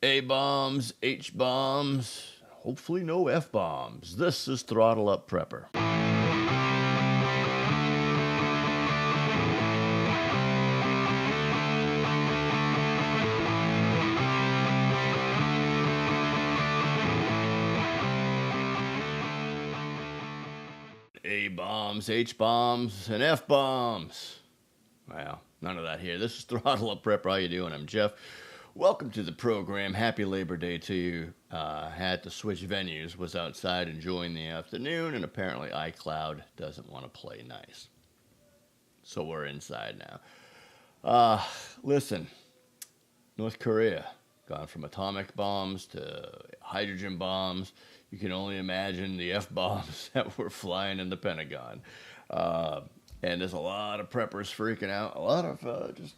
A-Bombs, H-Bombs, hopefully no F-Bombs. This is Throttle Up Prepper. A-Bombs, H-Bombs, and F-Bombs. Well, none of that here. This is Throttle Up Prepper. How you doing? I'm Jeff. Welcome to the program. Happy Labor Day to you. Had to switch venues. Was outside enjoying the afternoon, and apparently iCloud doesn't want to play nice. So we're inside now. Listen, North Korea gone from atomic bombs to hydrogen bombs. You can only imagine the F-bombs that were flying in the Pentagon. And there's a lot of preppers freaking out. A lot of just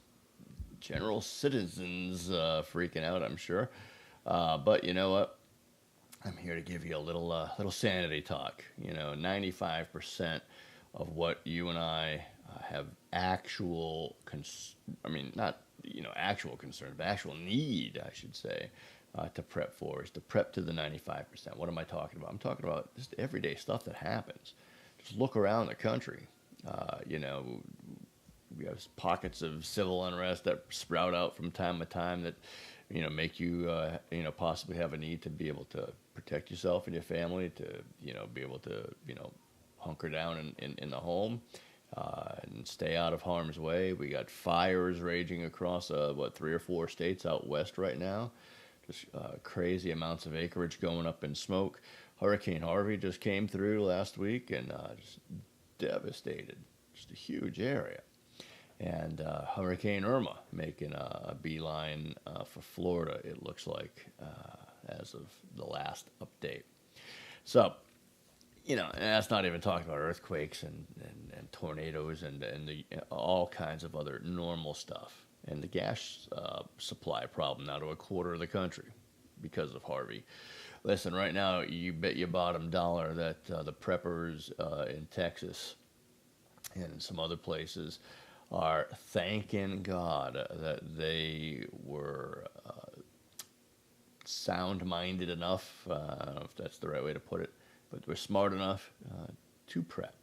general citizens freaking out, I'm sure. But you know what? I'm here to give you a little sanity talk. 95% of what you and I have actual actual concern, but actual need, I should say, to prep for is to prep to the 95%. What am I talking about? I'm talking about just everyday stuff that happens. Just look around the country. We have pockets of civil unrest that sprout out from time to time that, make you, possibly have a need to be able to protect yourself and your family, to, be able to, hunker down in the home and stay out of harm's way. We got fires raging across, 3 or 4 states out west right now. Just crazy amounts of acreage going up in smoke. Hurricane Harvey just came through last week and just devastated just a huge area. And Hurricane Irma making a beeline for Florida, it looks like, as of the last update. So, and that's not even talking about earthquakes and tornadoes and all kinds of other normal stuff. And the gas supply problem now to a quarter of the country because of Harvey. Listen, right now, you bet your bottom dollar that the preppers in Texas and in some other places are thanking God that they were sound-minded enough, I don't know if that's the right way to put it, but we're smart enough to prep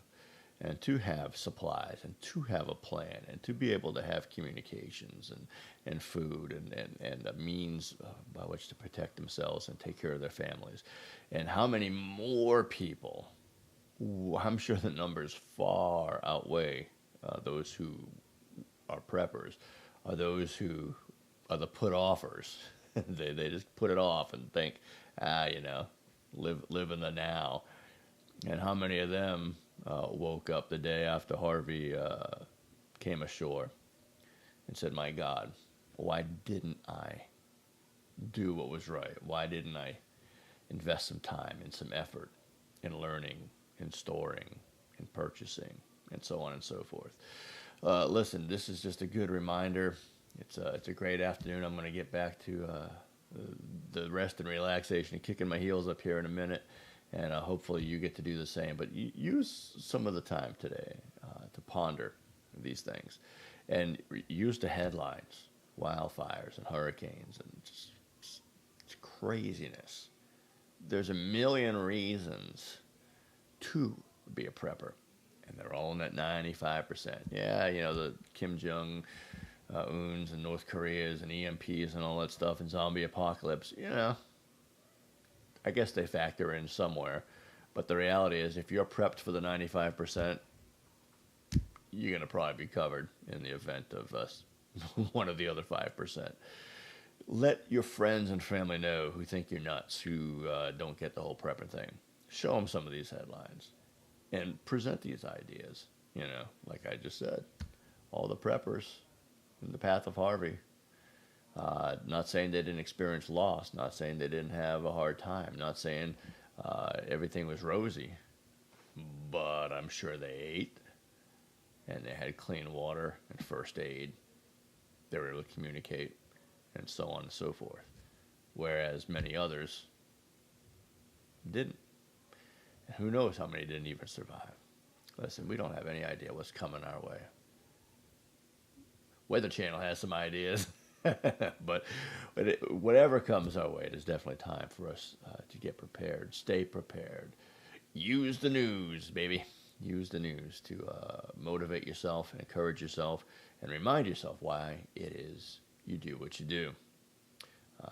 and to have supplies and to have a plan and to be able to have communications and food and a means by which to protect themselves and take care of their families. And how many more people, I'm sure the numbers far outweigh those who are preppers, are those who are the put-offers. They just put it off and think, live in the now. And how many of them woke up the day after Harvey came ashore and said, my God, why didn't I do what was right? Why didn't I invest some time and some effort in learning, in storing, in purchasing, and so on and so forth? Listen, this is just a good reminder. It's a great afternoon. I'm going to get back to the rest and relaxation and kicking my heels up here in a minute. And hopefully you get to do the same. But use some of the time today to ponder these things. And use the headlines, wildfires and hurricanes and just craziness. There's a million reasons to be a prepper. And they're all in that 95%. Yeah, the Kim Jung Uns and North Koreas and EMPs and all that stuff and zombie apocalypse, I guess they factor in somewhere. But the reality is, if you're prepped for the 95%, you're going to probably be covered in the event of one of the other 5%. Let your friends and family know who think you're nuts, who don't get the whole prepper thing. Show them some of these headlines and present these ideas. Like I just said, all the preppers in the path of Harvey. Not saying they didn't experience loss, not saying they didn't have a hard time, not saying everything was rosy, but I'm sure they ate and they had clean water and first aid. They were able to communicate and so on and so forth, whereas many others didn't. And who knows how many didn't even survive. Listen, we don't have any idea what's coming our way. Weather Channel has some ideas. but whatever comes our way, it is definitely time for us to get prepared, stay prepared. Use the news, baby. Use the news to motivate yourself, encourage yourself, and remind yourself why it is you do what you do.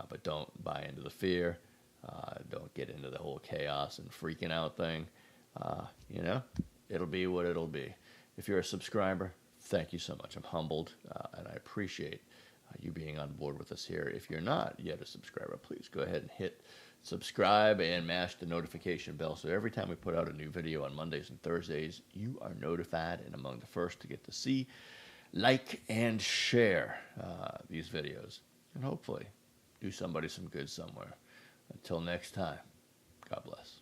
But don't buy into the fear. Don't get into the whole chaos and freaking out thing. You know, it'll be what it'll be. If you're a subscriber, thank you so much. I'm humbled, and I appreciate you being on board with us here. If you're not yet a subscriber, please go ahead and hit subscribe and mash the notification bell. So every time we put out a new video on Mondays and Thursdays, you are notified and among the first to get to see, like, and share these videos. And hopefully do somebody some good somewhere. Until next time, God bless.